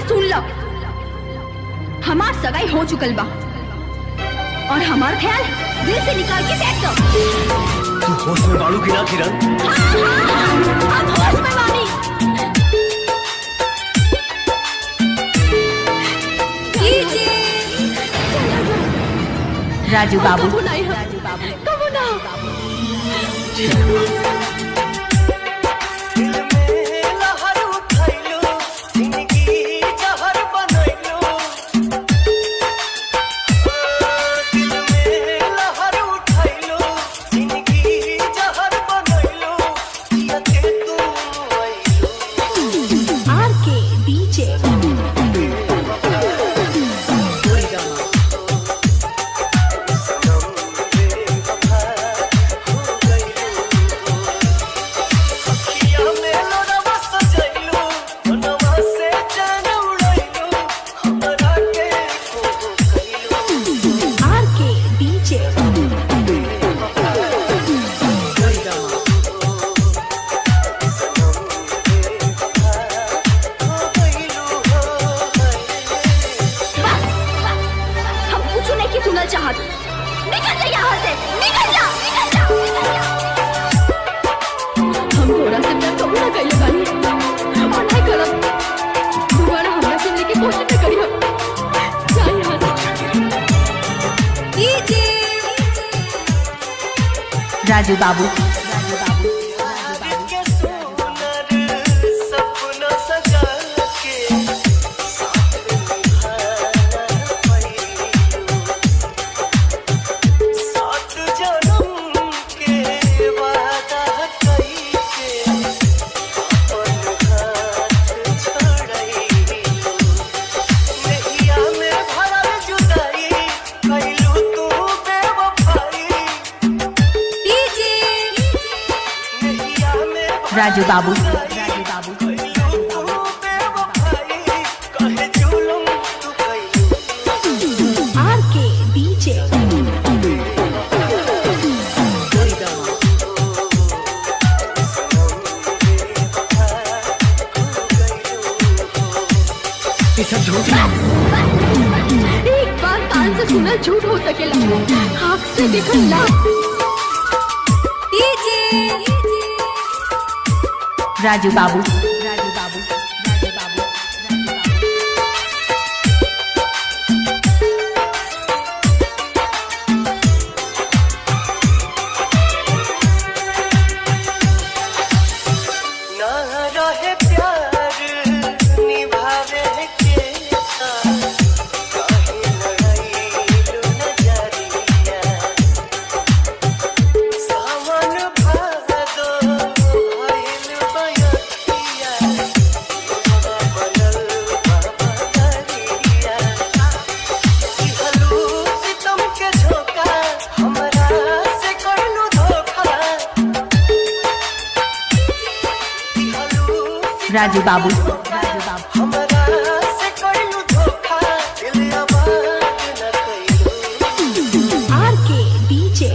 सुन लो, हमार सगाई हो चुकल बा और हमार ख्याल दिल से निकाल के फेंक दो। तू होश में बाड़ू की ना किरण? हाँ, हम होश में बानी। राजू बाबू, राजू बाबू, कबो ना। चाहत निकल जा यहाँ से, निकल जा, निकल जा, निकल जा। हम थोड़ा से प्यार कबूल ना कइले बानी और नहीं करब। दोबारा हमरा से लेके कोशिश न करियो। जा यहाँ से। राजू बाबू, राजू बाबू, आरके डीजे। एक बार कान से सुना झूठ हो सकेला, आँख से देखल ना। राजू बाबू, राजू बाबू, आरके डीजे।